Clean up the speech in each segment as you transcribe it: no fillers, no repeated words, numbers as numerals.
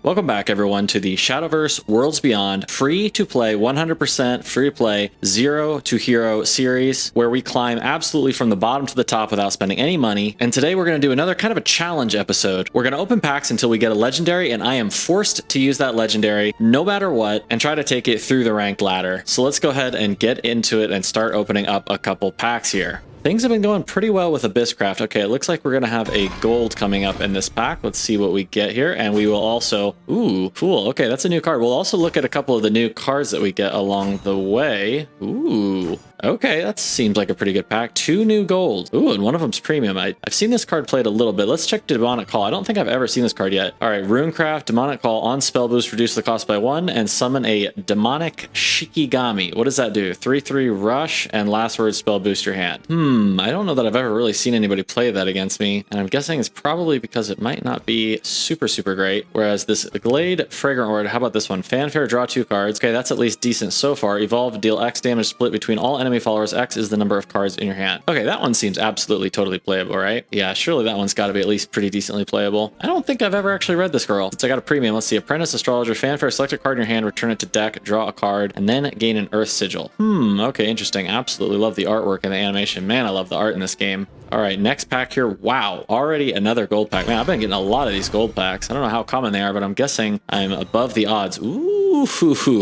Welcome back, everyone, to the Shadowverse Worlds Beyond free-to-play, 100% free-to-play, Zero to Hero series, where we climb absolutely from the bottom to the top without spending any money. And today we're going to do another kind of a challenge episode. We're going to open packs until we get a legendary, and I am forced to use that legendary no matter what and try to take it through the ranked ladder. So let's go ahead and get into it and start opening up a couple packs here. Things have been going pretty well with Abysscraft. Okay, it looks like we're going to have a gold coming up in this pack. Let's see what we get here. And we will also... Ooh, cool. Okay, that's a new card. We'll also look at a couple of the new cards that we get along the way. Ooh. Okay, that seems like a pretty good pack. 2 new gold. Ooh, and one of them's premium. I've seen this card played a little bit. Let's check Demonic Call. I don't think I've ever seen this card yet. All right, Runecraft, Demonic Call on spell boost, reduce the cost by 1, and summon a Demonic Shikigami. What does that do? 3/3 rush, and last word spell boost your hand. I don't know that I've ever really seen anybody play that against me, and I'm guessing it's probably because it might not be super great. Whereas this Glade Fragrant Word, how about this one? Fanfare, draw 2 cards. Okay, that's at least decent so far. Evolve, deal X damage split between all enemy followers. X is the number of cards in your hand. Okay, that one seems absolutely totally playable, right? Yeah, surely that one's got to be at least pretty decently playable. I don't think I've ever actually read this girl. Since I got a premium, let's see. Apprentice, Astrologer, Fanfare, select a card in your hand, return it to deck, draw a card, and then gain an Earth Sigil. Okay, interesting. Absolutely love the artwork and the animation. Man, I love the art in this game. All right, next pack here. Wow, already another gold pack. Man, I've been getting a lot of these gold packs. I don't know how common they are, but I'm guessing I'm above the odds. Ooh,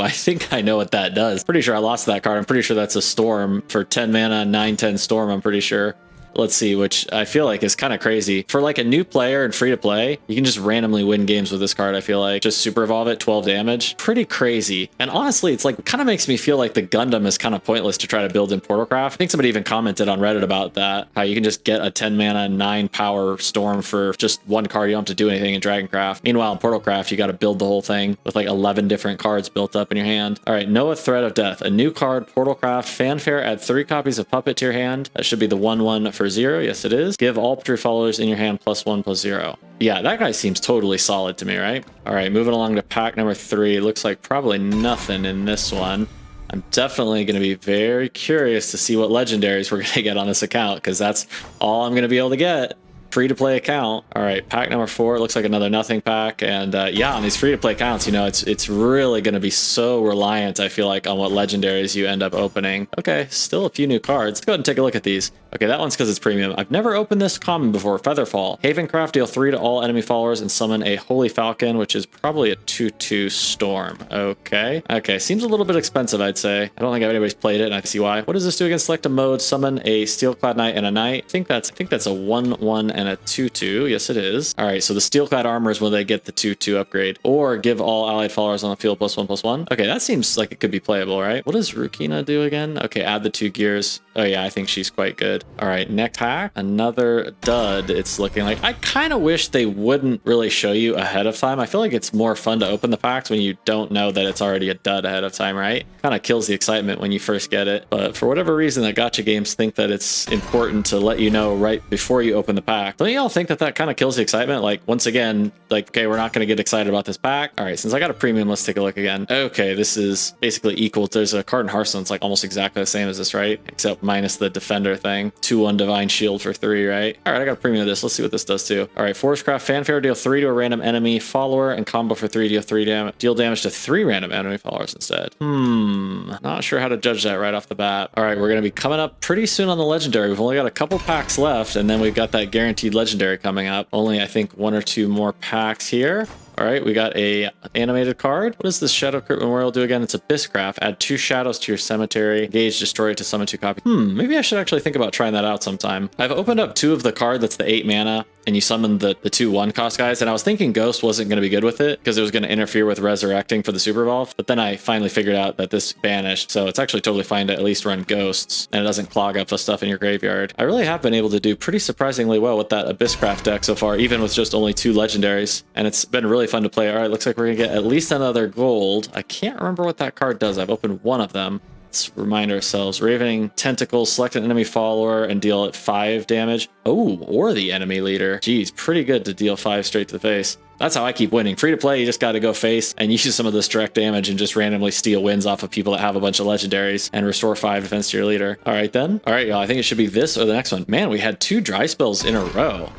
I think I know what that does. Pretty sure I lost that card. I'm pretty sure that's a Storm for 10 mana, 9/10 Storm, I'm pretty sure. Let's see, which I feel like is kind of crazy. For like a new player and free to play, you can just randomly win games with this card, I feel like. Just super evolve it, 12 damage. Pretty crazy. And honestly, it's like, kind of makes me feel like the Gundam is kind of pointless to try to build in Portalcraft. I think somebody even commented on Reddit about that, how you can just get a 10 mana, 9 power Storm for just 1 card. You don't have to do anything in Dragoncraft. Meanwhile, in Portalcraft, you got to build the whole thing with like 11 different cards built up in your hand. All right, Noah, Threat of Death. A new card, Portalcraft, Fanfare, add 3 copies of Puppet to your hand. That should be the 1/1 for 0. Yes, it is. Give all true followers in your hand +1/+0. Yeah, that guy seems totally solid to me, right? All right, moving along to pack number 3. Looks like probably nothing in this one. I'm definitely going to be very curious to see what legendaries we're going to get on this account, because that's all I'm going to be able to get. Free-to-play account. All right, pack number 4. It looks like another nothing pack. And yeah, on these free-to-play accounts, you know, it's really going to be so reliant, I feel like, on what legendaries you end up opening. Okay, still a few new cards. Let's go ahead and take a look at these. Okay, that one's because it's premium. I've never opened this common before. Featherfall. Havencraft, deal 3 to all enemy followers and summon a Holy Falcon, which is probably a 2/2 Storm. Okay. Okay, seems a little bit expensive, I'd say. I don't think anybody's played it, and I see why. What does this do against select a mode? Summon a Steelclad Knight and a Knight. I think that's a 1/1 and a 2/2. Yes, it is. All right, so the Steelclad armor is when they get the 2/2 upgrade. Or give all allied followers on the field +1/+1. Okay, that seems like it could be playable, right? What does Rukina do again? Okay, add the 2 gears. Oh yeah, I think she's quite good. All right, next pack. Another dud, it's looking like. I kind of wish they wouldn't really show you ahead of time. I feel like it's more fun to open the packs when you don't know that it's already a dud ahead of time, right? Kind of kills the excitement when you first get it. But for whatever reason, the gacha games think that it's important to let you know right before you open the pack. Don't y'all think that that kind of kills the excitement? Like, once again, like, okay, we're not going to get excited about this pack. All right, since I got a premium, let's take a look again. Okay, this is basically equal. There's a card in Hearthstone that's like almost exactly the same as this, right? Except minus the defender thing. 2/1 divine shield for 3, right? All right, I got a premium of this. Let's see what this does too. All right, Forestcraft, Fanfare, deal 3 to a random enemy follower, and combo for 3, deal 3 damage. Deal damage to 3 random enemy followers instead. Not sure how to judge that right off the bat. All right, we're going to be coming up pretty soon on the legendary. We've only got a couple packs left, and then we've got that guaranteed legendary coming up. Only, I think, 1 or 2 more packs here. All right, we got a animated card. What does this Shadow Crypt Memorial do again? It's Abysscraft. Add 2 shadows to your cemetery. Engage, destroy it to summon 2 copies. Maybe I should actually think about trying that out sometime. I've opened up 2 of the card that's the 8 mana, and you summon the 2 1-cost guys, and I was thinking Ghost wasn't going to be good with it because it was going to interfere with resurrecting for the Super Evolve, but then I finally figured out that this banished, so it's actually totally fine to at least run Ghosts, and it doesn't clog up the stuff in your graveyard. I really have been able to do pretty surprisingly well with that Abysscraft deck so far, even with just only 2 legendaries, and it's been really fun to play. All right, looks like we're going to get at least another gold. I can't remember what that card does. I've opened 1 of them. Let's remind ourselves. Ravening Tentacles, select an enemy follower and deal it 5 damage. Oh, or the enemy leader. Geez, pretty good to deal 5 straight to the face. That's how I keep winning. Free to play, you just got to go face and use some of this direct damage and just randomly steal wins off of people that have a bunch of legendaries and restore 5 defense to your leader. All right, then. All right, y'all. I think it should be this or the next one. Man, we had 2 dry spells in a row.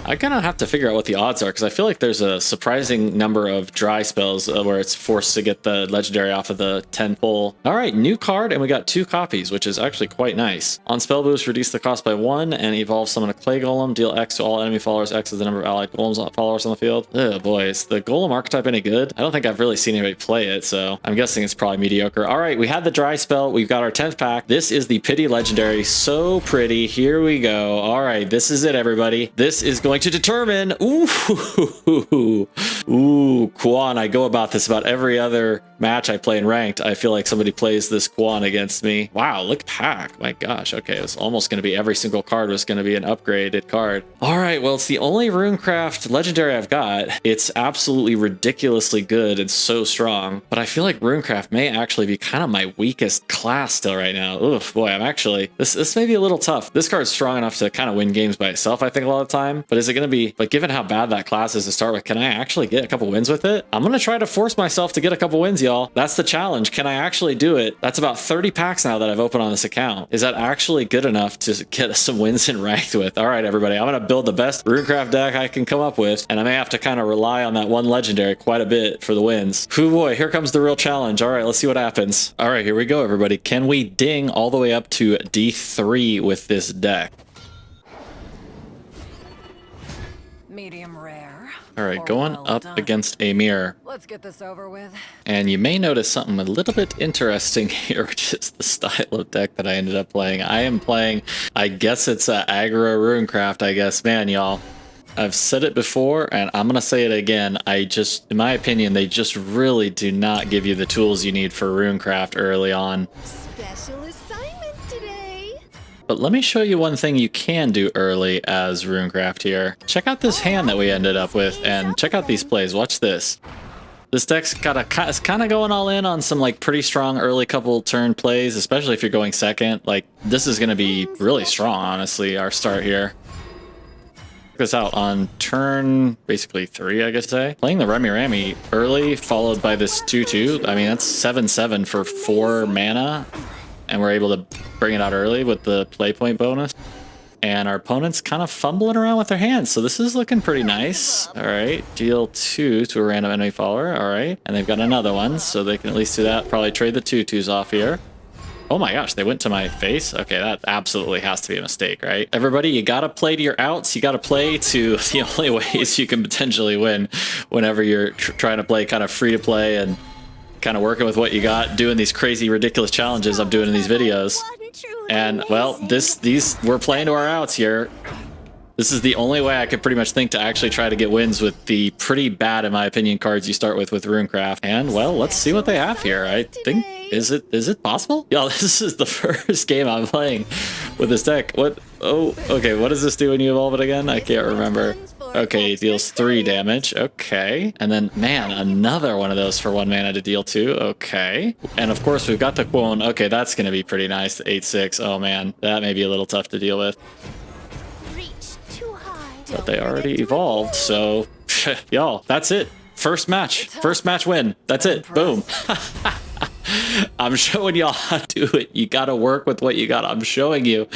I kind of have to figure out what the odds are because I feel like there's a surprising number of dry spells where it's forced to get the legendary off of the 10 pull. All right, new card, and we got 2 copies, which is actually quite nice. On spell boost, reduce the cost by 1 and evolve summon a clay golem. Deal X to all enemy followers. X is the number of allied golems followers on the field. Oh boy, is the golem archetype any good? I don't think I've really seen anybody play it, so I'm guessing it's probably mediocre. All right, we had the dry spell. We've got our 10th pack. This is the Pity Legendary. So pretty. Here we go. All right, this is it, everybody. This is going to determine. Ooh, Quan. I go about this about every other match I play in ranked. I feel like somebody plays this Quan against me. Wow, look pack. My gosh. Okay, it was almost going to be every single card was going to be an upgraded card. All right, well, it's the only Runecraft legendary I've got. It's absolutely ridiculously good and so strong, but I feel like Runecraft may actually be kind of my weakest class still right now. Oof, boy, I'm actually, this may be a little tough. This card's strong enough to kind of win games by itself, I think, a lot of the time, but is it going to be, like, given how bad that class is to start with, can I actually get a couple wins with it? I'm going to try to force myself to get a couple wins, y'all. That's the challenge. Can I actually do it? That's about 30 packs now that I've opened on this account. Is that actually good enough to get some wins in ranked with? All right, everybody, I'm going to build the best Runecraft deck I can come up with, and I may have to kind of rely on that one legendary quite a bit for the wins. Whew, boy, here comes the real challenge. All right, let's see what happens. All right, here we go, everybody. Can we ding all the way up to D3 with this deck? Medium rare. All right, going up against a mirror. Let's get this over with. And you may notice something a little bit interesting here, which is the style of deck that I ended up playing. I am playing, I guess it's aggro Runecraft, I guess. Man, y'all, I've said it before, and I'm going to say it again. In my opinion, they just really do not give you the tools you need for Runecraft early on. Special assignment today. But let me show you one thing you can do early as Runecraft here. Check out this hand that we ended up with, and check out these plays. Watch this. This deck's it's kind of going all in on some like pretty strong early couple turn plays, especially if you're going second. Like, this is going to be really strong, honestly, our start here. Check this out on turn basically 3, I guess say. Playing the Remy Ramy early, followed by this 2/2. I mean, that's 7/7 for 4 mana. And we're able to bring it out early with the play point bonus. And our opponent's kind of fumbling around with their hands, so this is looking pretty nice. All right, deal 2 to a random enemy follower. All right, and they've got another one, so they can at least do that. Probably trade the 2/2s off here. Oh my gosh, they went to my face? Okay, that absolutely has to be a mistake, right? Everybody, you gotta play to your outs. You gotta play to the only ways you can potentially win whenever you're trying to play kind of free to play and kind of working with what you got, doing these crazy, ridiculous challenges I'm doing in these videos. And, well, we're playing to our outs here. This is the only way I could pretty much think to actually try to get wins with the pretty bad, in my opinion, cards you start with Runecraft. And, well, let's see what they have here. I think, is it possible? Y'all, this is the first game I'm playing with this deck. What? Oh, okay, what does this do when you evolve it again? I can't remember. Okay, it deals 3 damage. Okay. And then, man, another one of those for 1 mana to deal 2. Okay. And, of course, we've got the Quone. Okay, that's going to be pretty nice. The 8/6. Oh, man, that may be a little tough to deal with. But they already evolved, so y'all, that's it. First match win. That's it. Boom. I'm showing y'all how to do it. You gotta work with what you got. I'm showing you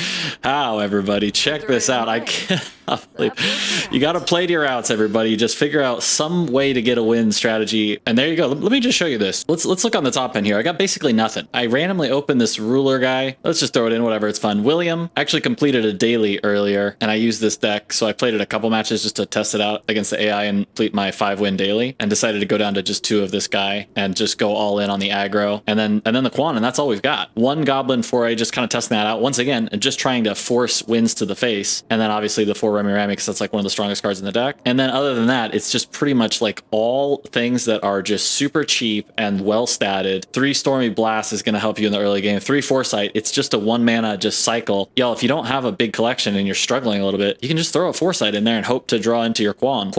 how, everybody. Check this out. I can't believe you gotta play to your outs, everybody. Just figure out some way to get a win strategy. And there you go. Let me just show you this. Let's look on the top end here. I got basically nothing. I randomly opened this ruler guy. Let's just throw it in, whatever, it's fun. William actually completed a daily earlier, and I used this deck, so I played it a couple matches just to test it out against the AI and complete my 5-win daily, and decided to go down to just 2 of this guy and just go all in on the aggro. And then the Quan, and that's all we've got. 1 Goblin 4A, just kind of testing that out once again, and just trying to force wins to the face. And then obviously the 4 Remy Ramy, because that's like one of the strongest cards in the deck. And then other than that, it's just pretty much like all things that are just super cheap and well statted. 3 Stormy Blast is going to help you in the early game. 3 Foresight, it's just a 1 mana just cycle. Y'all, if you don't have a big collection and you're struggling a little bit, you can just throw a Foresight in there and hope to draw into your Quan,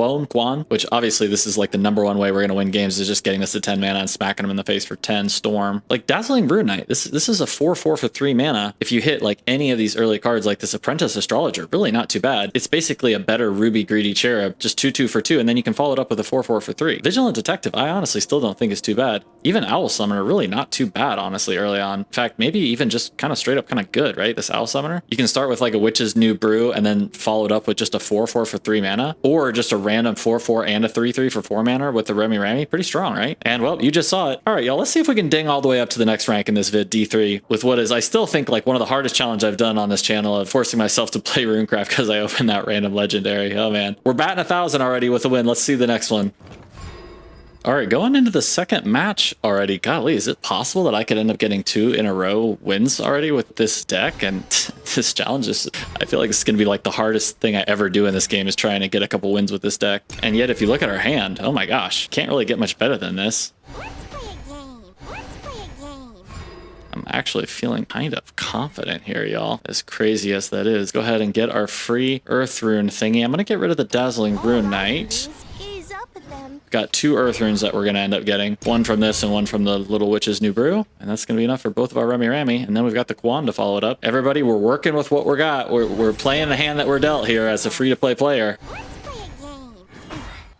which obviously this is like the #1 way we're going to win games, is just getting this to 10 mana and smacking them in the face for 10 Storm. Like Dazzling Brew Knight, this is a 4/4 for 3 mana. If you hit like any of these early cards like this Apprentice Astrologer, really not too bad. It's basically a better Ruby Greedy Cherub, just 2/2 for 2, and then you can follow it up with a 4/4 for 3. Vigilant Detective, I honestly still don't think is too bad. Even Owl Summoner, really not too bad, honestly, early on. In fact, maybe even just kind of straight up kind of good, right? This Owl Summoner. You can start with like a Witch's New Brew and then follow it up with just a 4/4 for 3 mana, or just a random 4/4 and a 3/3 for 4 mana with the Remy Ramy. Pretty strong, right? And well, you just saw it. All right, y'all, let's see if we can ding all the way up to the next rank in this vid, D3, with what is, I still think, like one of the hardest challenges I've done on this channel of forcing myself to play Runecraft because I opened that random legendary. Oh man, we're batting 1,000 already with a win. Let's see the next one. All right, going into the second match already. Golly, is it possible that I could end up getting 2 in a row wins already with this deck? And this challenge is, I feel like this is going to be like the hardest thing I ever do in this game, is trying to get a couple wins with this deck. And yet, if you look at our hand, oh my gosh, can't really get much better than this. I'm actually feeling kind of confident here, y'all. As crazy as that is. Go ahead and get our free Earth Rune thingy. I'm going to get rid of the Dazzling Brew Knight. Got 2 Earth Runes that we're going to end up getting. One from this and one from the Little Witch's New Brew. And that's going to be enough for both of our Remy Ramy. And then we've got the Quan to follow it up. Everybody, we're working with what we got. We're playing the hand that we're dealt here as a free-to-play player.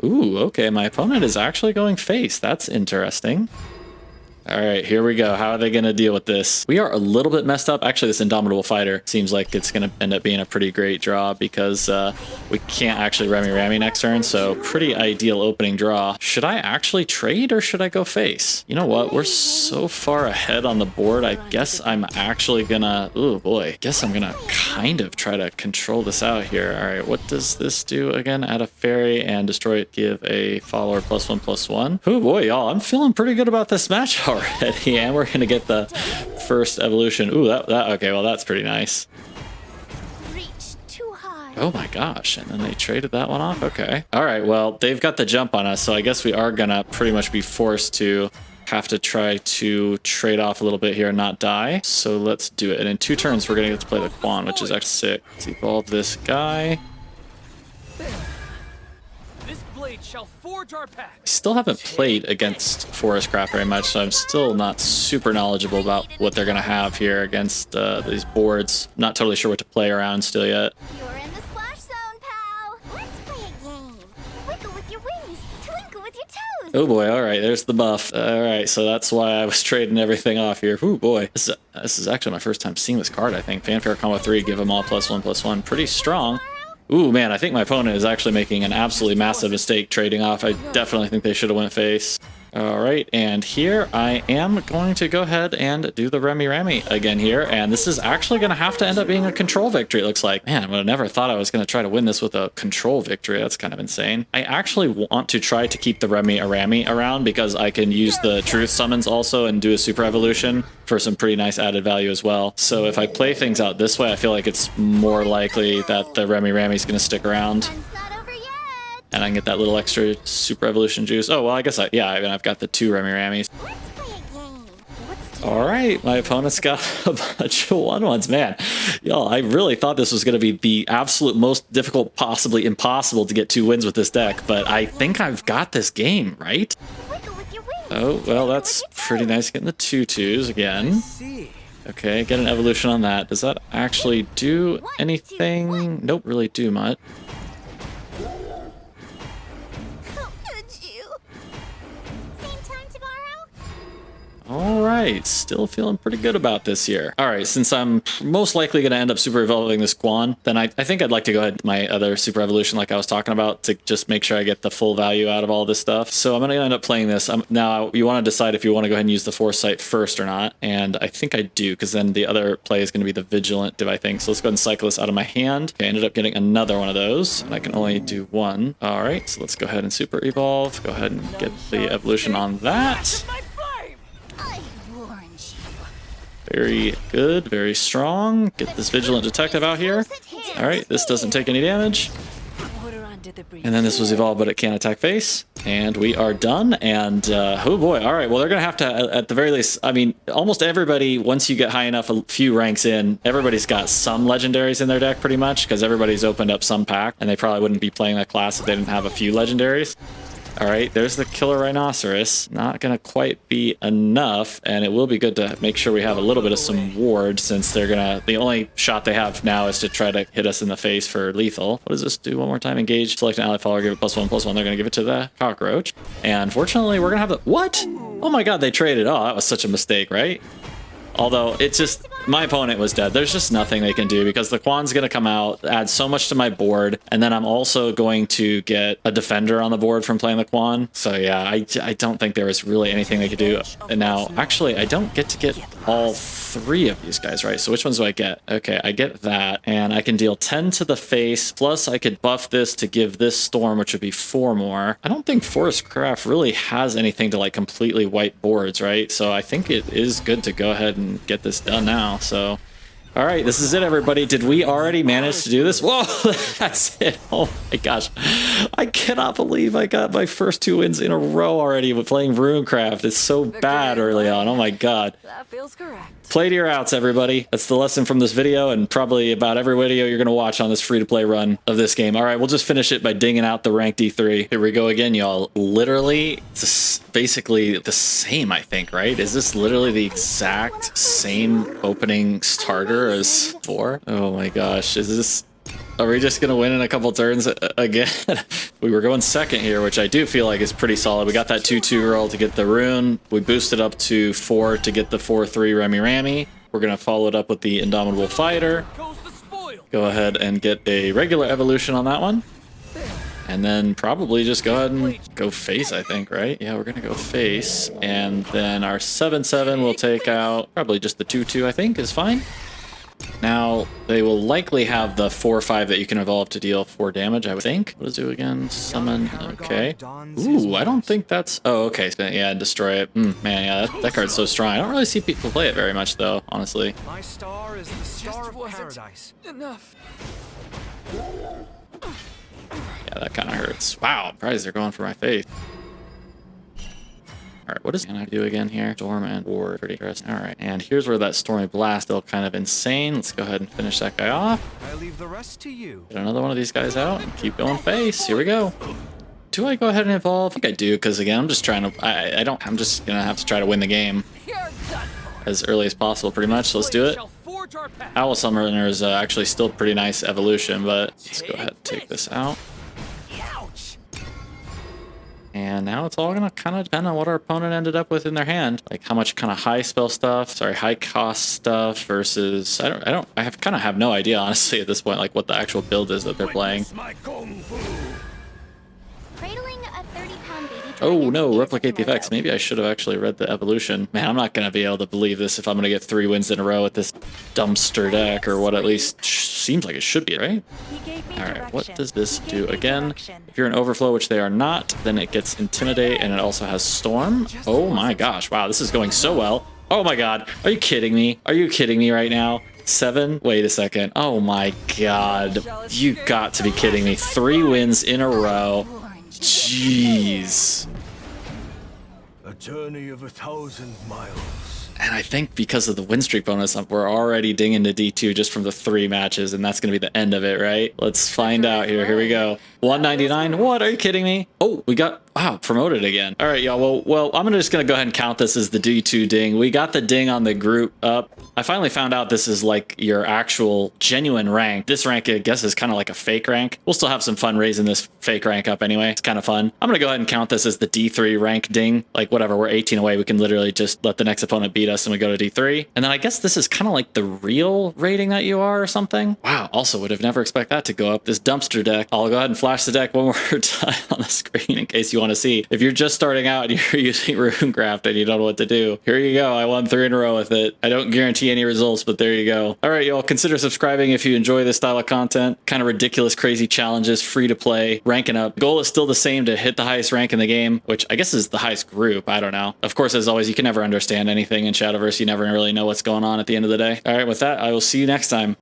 Ooh, okay. My opponent is actually going face. That's interesting. All right, here we go. How are they going to deal with this? We are a little bit messed up. Actually, this Indomitable Fighter seems like it's going to end up being a pretty great draw because we can't actually Remy Ramy next turn, so pretty ideal opening draw. Should I actually trade or should I go face? You know what? We're so far ahead on the board. I guess I'm actually going to... Oh, boy. Guess I'm going to kind of try to control this out here. All right, what does this do again? Add a fairy and destroy it. Give a follower +1/+1. Oh, boy, y'all. I'm feeling pretty good about this match already, and we're gonna get the first evolution. Ooh, that okay, well, that's pretty nice. Reach too high. Oh my gosh, and then they traded that one off. Okay, all right, well, they've got the jump on us, so I guess we are gonna pretty much be forced to have to try to trade off a little bit here and not die. So let's do it, and in 2 turns we're gonna get to play the Quan, which is actually sick. Let's evolve this guy. Shall forge our path. I still haven't played against Forestcraft very much, so I'm still not super knowledgeable about what they're going to have here against these boards. Not totally sure what to play around still yet. You're in the splash zone, pal. Let's play a game. Wiggle with your wings, twinkle with your toes. Oh boy, all right, there's the buff. All right, so that's why I was trading everything off here. Oh boy, this is actually my first time seeing this card, I think. Fanfare Combo 3, give them all +1/+1. Pretty strong. Ooh, man, I think my opponent is actually making an absolutely massive mistake trading off. I definitely think they should have went face. All right, and here I am going to go ahead and do the Remy Ramy again here, and this is actually going to have to end up being a control victory, it looks like. Man, I would have never thought I was going to try to win this with a control victory. That's kind of insane. I actually want to try to keep the Remy Ramy around because I can use the Truth Summons also and do a Super Evolution for some pretty nice added value as well. So if I play things out this way, I feel like it's more likely that the Remy Ramy is going to stick around. And I can get that little extra Super Evolution juice. Oh, well, I guess I've got the 2 Remy Ramys. All right, my opponent's got a bunch of 1/1s. Man, y'all, I really thought this was going to be the absolute most difficult, possibly impossible to get 2 wins with this deck, but I think I've got this game, right? Oh, well, that's pretty nice getting the 2/2s again. Okay, get an evolution on that. Does that actually do anything? Nope, really do much. All right, still feeling pretty good about this here. All right, since I'm most likely going to end up super evolving this Quan, then I think I'd like to go ahead with my other super evolution like I was talking about to just make sure I get the full value out of all this stuff. So I'm going to end up playing this. Now, you want to decide if you want to go ahead and use the Foresight first or not, and I think I do, because then the other play is going to be the Vigilant Div, I think. So let's go ahead and cycle this out of my hand. Okay, I ended up getting another one of those, and I can only do 1. All right, so let's go ahead and super evolve. Go ahead and get the evolution on that. Very good, very strong. Get this Vigilant Detective out here. All right, this doesn't take any damage. And then this was evolved, but it can't attack face. And we are done. And oh boy, all right. Well, they're gonna have to, at the very least, I mean, almost everybody, once you get high enough, a few ranks in, everybody's got some legendaries in their deck pretty much, because everybody's opened up some pack, and they probably wouldn't be playing that class if they didn't have a few legendaries. All right, there's the killer rhinoceros. Not gonna quite be enough, and it will be good to make sure we have a little bit of some ward, since they're gonna, the only shot they have now is to try to hit us in the face for lethal. What does this do? One more time, engage, select an ally follower, give it +1/+1. They're gonna give it to the cockroach. And fortunately, we're gonna have the, what? Oh my god, they traded. Oh, that was such a mistake, right? Although, it's just, my opponent was dead. There's just nothing they can do because the Quan's going to come out, add so much to my board, and then I'm also going to get a defender on the board from playing the Quan. So yeah, I don't think there was really anything they could do. And now, actually, I don't get to get all 3 of these guys, right? So which ones do I get? Okay, I get that, and I can deal 10 to the face, plus I could buff this to give this Storm, which would be 4 more. I don't think Forest Craft really has anything to like completely wipe boards, right? So I think it is good to go ahead and get this done now. So all right, this is it, everybody. Did we already manage to do this? Whoa, that's it. Oh my gosh, I cannot believe I got my first 2 wins in a row already with playing Runecraft. It's so bad early on. Oh my god. That feels correct. Play to your outs, everybody. That's the lesson from this video, and probably about every video you're going to watch on this free-to-play run of this game. All right, we'll just finish it by dinging out the rank D3. Here we go again, y'all. Literally, it's basically the same, I think, right? Is this literally the exact same opening starter as 4? Oh my gosh, is this... Are we just going to win in a couple turns again? We were going second here, which I do feel like is pretty solid. We got that 2-2 roll to get the rune. We boosted up to 4 to get the 4-3 Remy Ramy. We're going to follow it up with the Indomitable Fighter. Go ahead and get a regular evolution on that one. And then probably just go ahead and go face, I think, right? Yeah, we're going to go face. And then our 7-7 will take out probably just the 2-2, I think, is fine. Now, they will likely have the 4-5 that you can evolve to deal 4 damage, I would think. What does it do again? Summon. Okay. Ooh, I don't think that's... Oh, okay. Yeah, destroy it. Man, yeah, that card's so strong. I don't really see people play it very much, though, honestly. My star is the star of paradise. Enough. Yeah, that kind of hurts. Wow, I'm surprised they're going for my face. All right, what is can I do again here? Storm and Ward, pretty interesting. All right, and here's where that Stormy Blast still kind of insane. Let's go ahead and finish that guy off. I leave the rest to you. Get another one of these guys out and keep going face. Here we go. Do I go ahead and evolve? I think I do, because again, I'm just trying to. I'm just gonna have to try to win the game as early as possible, pretty much. So let's do it. Owl Summoner is actually still pretty nice evolution, but let's go ahead and take this out. And now it's all gonna kind of depend on what our opponent ended up with in their hand, like how much kind of high cost stuff versus I kind of have no idea, honestly, at this point, like what the actual build is that they're playing. Cradling a 30-pound baby Oh no, replicate the effects. Maybe I should have actually read the evolution. Man, I'm not gonna be able to believe this if I'm gonna get 3 wins in a row with this dumpster deck, or what at least seems like it should be, right? Alright, what does this do again? If you're an overflow, which they are not, then it gets Intimidate, and it also has Storm. Oh my gosh, wow, this is going so well. Oh my god, are you kidding me? Are you kidding me right now? 7? Wait a second. Oh my god. You got to be kidding me. 3 wins in a row. Jeez. A journey of 1,000 miles. And I think because of the win streak bonus, we're already dinging to D2 just from the 3 matches, and that's going to be the end of it, right? Let's find out here. Here we go. 199. What? Are you kidding me? Oh, we got, wow, promoted again. All right, y'all. Well, I'm just going to go ahead and count this as the D2 ding. We got the ding on the group up. I finally found out this is like your actual genuine rank. This rank, I guess, is kind of like a fake rank. We'll still have some fun raising this fake rank up anyway. It's kind of fun. I'm going to go ahead and count this as the D3 rank ding. Like, whatever, we're 18 away. We can literally just let the next opponent beat us and we go to D3. And then I guess this is kind of like the real rating that you are or something. Wow, also would have never expect that to go up. This dumpster deck. I'll go ahead and flash the deck one more time on the screen in case you want to see. If you're just starting out and you're using Runecraft and you don't know what to do, here you go. I won 3 in a row with it. I don't guarantee any results, but there you go. All right, y'all, consider subscribing if you enjoy this style of content. Kind of ridiculous, crazy challenges, free to play, ranking up. Goal is still the same, to hit the highest rank in the game, which I guess is the highest group. I don't know. Of course, as always, you can never understand anything in Shadowverse. You never really know what's going on at the end of the day. All right, with that, I will see you next time.